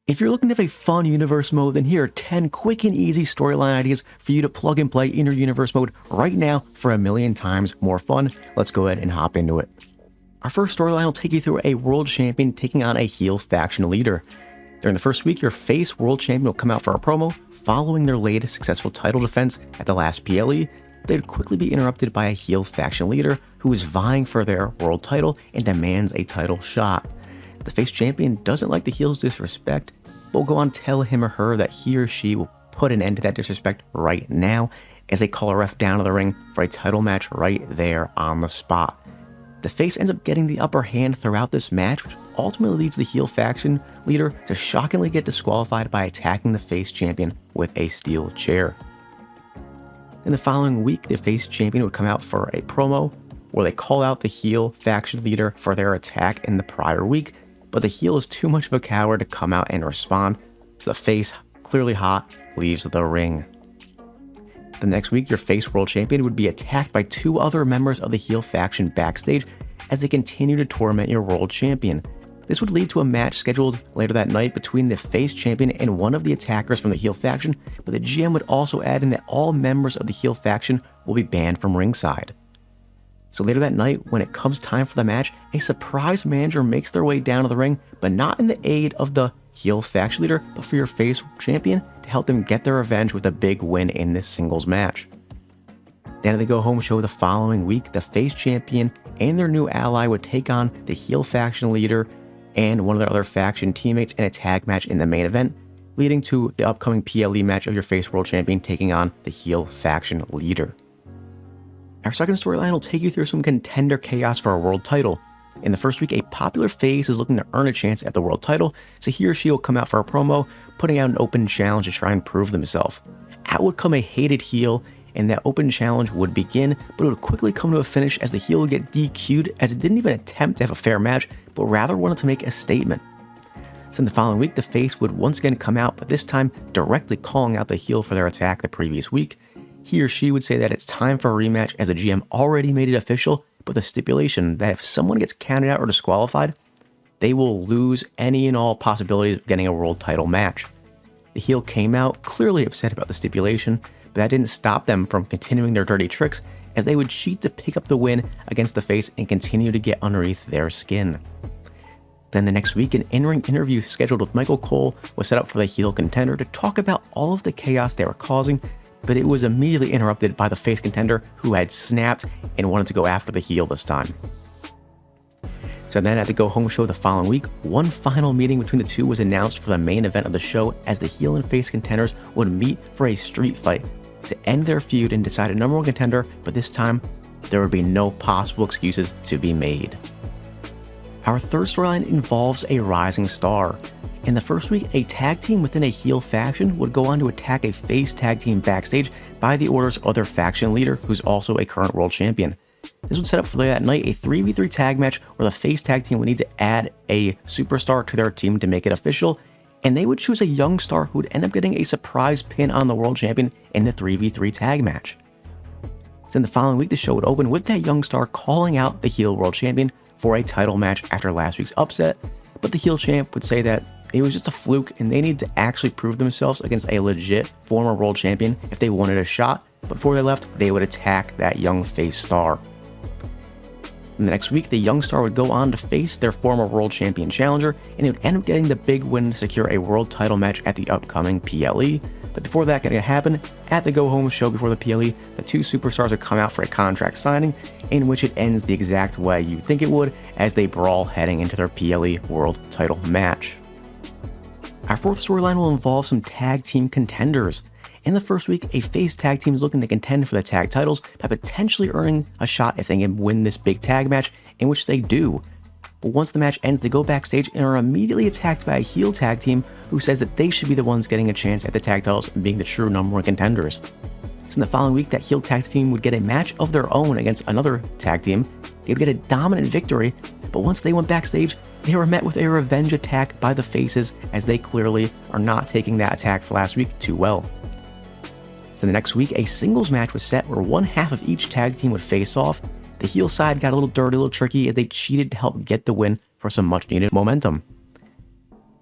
If you're looking to have a fun universe mode, then here are 10 quick and easy storyline ideas for you to plug and play in your universe mode right now for a million times more fun. Let's go ahead and hop into it. Our first storyline will take you through a world champion taking on a heel faction leader. During the first week, your face world champion will come out for a promo. Following their latest successful title defense at the last PLE, they'd quickly be interrupted by a heel faction leader who is vying for their world title and demands a title shot. The face champion doesn't like the heel's disrespect, but will go on to tell him or her that he or she will put an end to that disrespect right now as they call a ref down to the ring for a title match right there on the spot. The face ends up getting the upper hand throughout this match, which ultimately leads the heel faction leader to shockingly get disqualified by attacking the face champion with a steel chair. In the following week, the face champion would come out for a promo where they call out the heel faction leader for their attack in the prior week, but the heel is too much of a coward to come out and respond, so the face, clearly hot, leaves the ring. The next week, your face world champion would be attacked by two other members of the heel faction backstage as they continue to torment your world champion. This would lead to a match scheduled later that night between the face champion and one of the attackers from the heel faction, but the GM would also add in that all members of the heel faction will be banned from ringside. So later that night, when it comes time for the match, a surprise manager makes their way down to the ring, but not in the aid of the heel faction leader, but for your face champion to help them get their revenge with a big win in this singles match. Then at the Go Home show the following week, the face champion and their new ally would take on the heel faction leader and one of their other faction teammates in a tag match in the main event, leading to the upcoming PLE match of your face world champion taking on the heel faction leader. Our second storyline will take you through some Contender Chaos for a world title. In the first week, a popular face is looking to earn a chance at the world title, so he or she will come out for a promo, putting out an open challenge to try and prove themselves. Out would come a hated heel, and that open challenge would begin, but it would quickly come to a finish as the heel would get DQ'd as it didn't even attempt to have a fair match, but rather wanted to make a statement. So in the following week, the face would once again come out, but this time directly calling out the heel for their attack the previous week. He or she would say that it's time for a rematch as the GM already made it official, but the stipulation that if someone gets counted out or disqualified, they will lose any and all possibilities of getting a world title match. The heel came out clearly upset about the stipulation, but that didn't stop them from continuing their dirty tricks as they would cheat to pick up the win against the face and continue to get underneath their skin. Then the next week, an in-ring interview scheduled with Michael Cole was set up for the heel contender to talk about all of the chaos they were causing, but it was immediately interrupted by the face contender who had snapped and wanted to go after the heel this time. So then at the Go Home show the following week, one final meeting between the two was announced for the main event of the show as the heel and face contenders would meet for a street fight to end their feud and decide a number one contender, but this time there would be no possible excuses to be made. Our third storyline involves a rising star. In the first week, a tag team within a heel faction would go on to attack a face tag team backstage by the orders of their faction leader, who's also a current world champion. This would set up for that night a 3v3 tag match where the face tag team would need to add a superstar to their team to make it official, and they would choose a young star who would end up getting a surprise pin on the world champion in the 3v3 tag match. So in the following week, the show would open with that young star calling out the heel world champion for a title match after last week's upset, but the heel champ would say that it was just a fluke and they need to actually prove themselves against a legit former world champion if they wanted a shot, but before they left, they would attack that young face star. And the next week, the young star would go on to face their former world champion challenger, and they would end up getting the big win to secure a world title match at the upcoming PLE. But before that could happen, at the Go Home show before the PLE, the two superstars would come out for a contract signing, in which it ends the exact way you think it would, as they brawl heading into their PLE world title match. Our fourth storyline will involve some tag team contenders. In the first week, a face tag team is looking to contend for the tag titles by potentially earning a shot if they can win this big tag match, in which they do. But once the match ends, they go backstage and are immediately attacked by a heel tag team who says that they should be the ones getting a chance at the tag titles and being the true number one contenders. So in the following week, that heel tag team would get a match of their own against another tag team. They would get a dominant victory, but once they went backstage, they were met with a revenge attack by the faces as they clearly are not taking that attack for last week too well. So the next week, a singles match was set where one half of each tag team would face off. The heel side got a little dirty, a little tricky as they cheated to help get the win for some much needed momentum.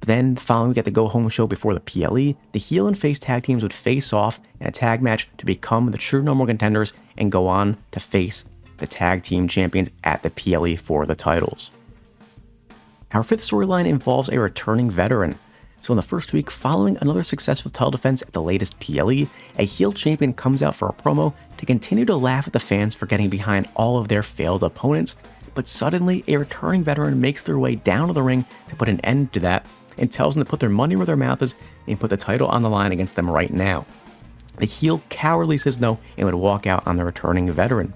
But then, following week at the go-home show before the PLE, the heel and face tag teams would face off in a tag match to become the true number one contenders and go on to face the tag team champions at the PLE for the titles. Our fifth storyline involves a returning veteran. So in the first week, following another successful title defense at the latest PLE, a heel champion comes out for a promo to continue to laugh at the fans for getting behind all of their failed opponents, but suddenly a returning veteran makes their way down to the ring to put an end to that and tells them to put their money where their mouth is and put the title on the line against them right now. The heel cowardly says no and would walk out on the returning veteran.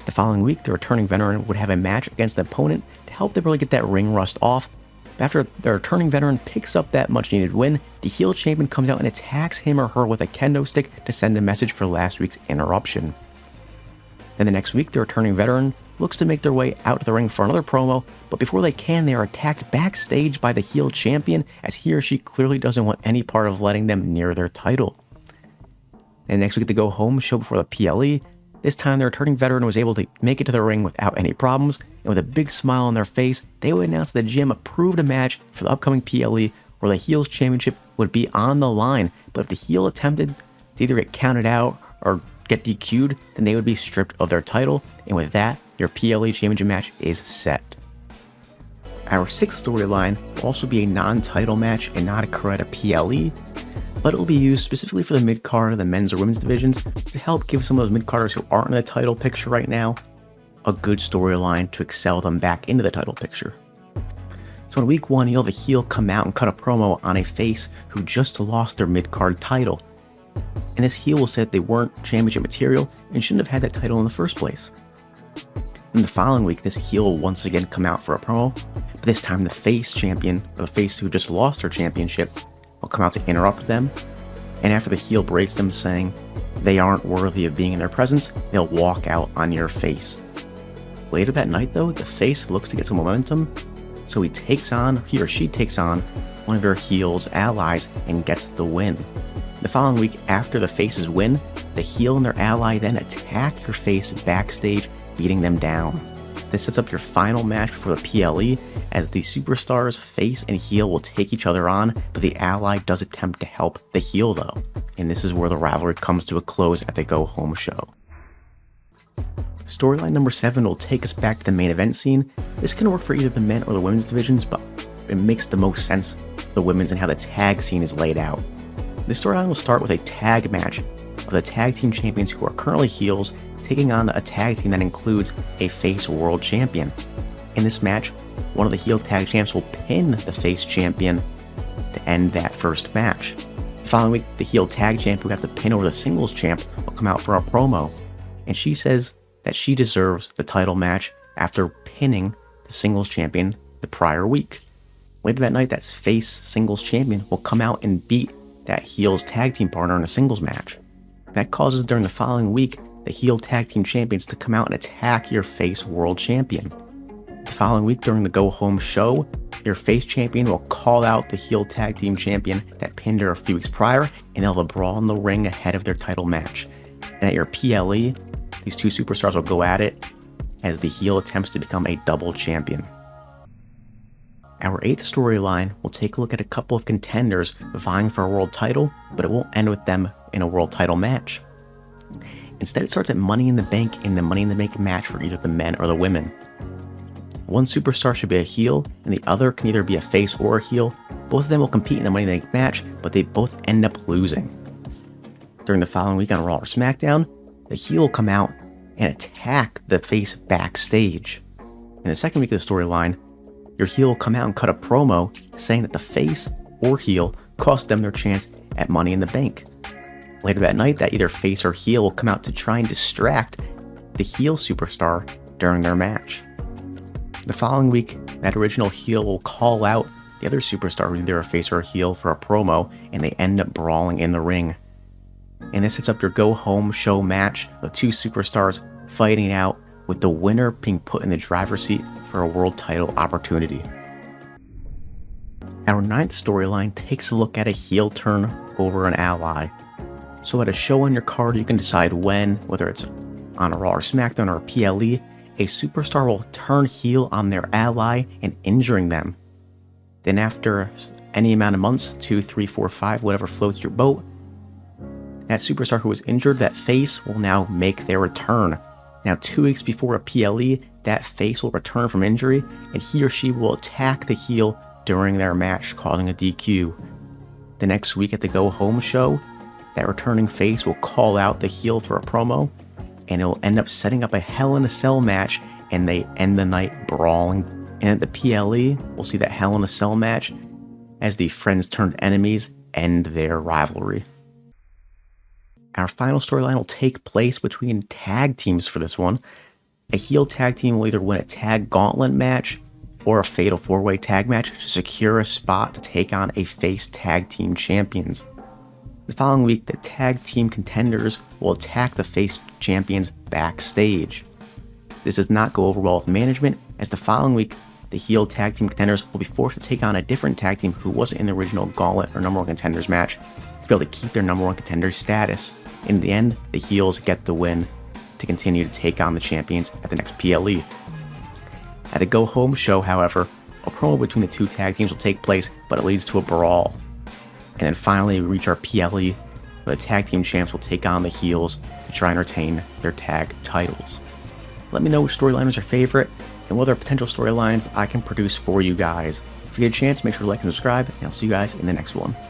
The following week, the returning veteran would have a match against the opponent to help them really get that ring rust off. After the returning veteran picks up that much needed win, the heel champion comes out and attacks him or her with a kendo stick to send a message for last week's interruption. Then the next week, the returning veteran looks to make their way out to the ring for another promo, but before they can, they are attacked backstage by the heel champion as he or she clearly doesn't want any part of letting them near their title. And next week at the go home show before the PLE, this time the returning veteran was able to make it to the ring without any problems, and with a big smile on their face, they would announce that the gym approved a match for the upcoming PLE where the heel's championship would be on the line, but if the heel attempted to either get counted out or get DQ'd, then they would be stripped of their title, and with that, your PLE championship match is set. Our sixth storyline will also be a non-title match and not occur at a PLE, but it will be used specifically for the mid-card and the men's or women's divisions to help give some of those mid-carders who aren't in the title picture right now a good storyline to excel them back into the title picture. So in week 1, you'll have a heel come out and cut a promo on a face who just lost their mid-card title. And this heel will say that they weren't championship material and shouldn't have had that title in the first place. In the following week, this heel will once again come out for a promo, but this time the face champion, or the face who just lost their championship, will come out to interrupt them, and after the heel breaks them saying they aren't worthy of being in their presence, they'll walk out on your face. Later that night though, the face looks to get some momentum, so he or she takes on one of your heel's allies and gets the win. The following week after the face's win, the heel and their ally then attack your face backstage, beating them down. This sets up your final match before the PLE, as the superstars face and heel will take each other on, but the ally does attempt to help the heel though. And this is where the rivalry comes to a close at the go-home show. Storyline number 7 will take us back to the main event scene. This can work for either the men or the women's divisions, but it makes the most sense for the women's and how the tag scene is laid out. This storyline will start with a tag match of the tag team champions who are currently heels taking on a tag team that includes a face world champion. In this match, one of the heel tag champs will pin the face champion to end that first match. The following week, the heel tag champ who got the pin over the singles champ will come out for a promo, and she says that she deserves the title match after pinning the singles champion the prior week. Later that night, that face singles champion will come out and beat that heel's tag team partner in a singles match. That causes during the following week the heel tag team champions to come out and attack your face world champion. The following week during the go home show, your face champion will call out the heel tag team champion that pinned her a few weeks prior, and they'll have a brawl in the ring ahead of their title match. And at your PLE, these two superstars will go at it as the heel attempts to become a double champion. Our 8th storyline will take a look at a couple of contenders vying for a world title, but it won't end with them in a world title match. Instead, it starts at Money in the Bank in the Money in the Bank match for either the men or the women. One superstar should be a heel, and the other can either be a face or a heel. Both of them will compete in the Money in the Bank match, but they both end up losing. During the following week on Raw or SmackDown, the heel will come out and attack the face backstage. In the second week of the storyline, your heel will come out and cut a promo saying that the face or heel cost them their chance at Money in the Bank. Later that night, that either face or heel will come out to try and distract the heel superstar during their match. The following week, that original heel will call out the other superstar who's either a face or a heel for a promo, and they end up brawling in the ring. And this sets up your go-home show match of two superstars fighting out, with the winner being put in the driver's seat for a world title opportunity. Our 9th storyline takes a look at a heel turn over an ally. So at a show on your card, you can decide when, whether it's on a Raw or SmackDown or a PLE, a superstar will turn heel on their ally and injuring them. Then after any amount of months, 2, 3, 4, 5, whatever floats your boat, that superstar who was injured, that face, will now make their return. Now 2 weeks before a PLE, that face will return from injury, and he or she will attack the heel during their match, causing a DQ. The next week at the Go Home show, that returning face will call out the heel for a promo, and it will end up setting up a Hell in a Cell match, and they end the night brawling. And at the PLE, we'll see that Hell in a Cell match as the friends turned enemies end their rivalry. Our final storyline will take place between tag teams for this one. A heel tag team will either win a tag gauntlet match or a fatal 4-way tag match to secure a spot to take on a face tag team champions. The following week, the tag team contenders will attack the face champions backstage. This does not go over well with management, as the following week, the heel tag team contenders will be forced to take on a different tag team who wasn't in the original gauntlet or number 1 contenders match to be able to keep their number 1 contender status. In the end, the heels get the win to continue to take on the champions at the next PLE. At the Go Home show, however, a promo between the 2 tag teams will take place, but it leads to a brawl. And then finally, we reach our PLE, where the tag team champs will take on the heels to try and retain their tag titles. Let me know which storyline is your favorite, and what other potential storylines I can produce for you guys. If you get a chance, make sure to like and subscribe, and I'll see you guys in the next one.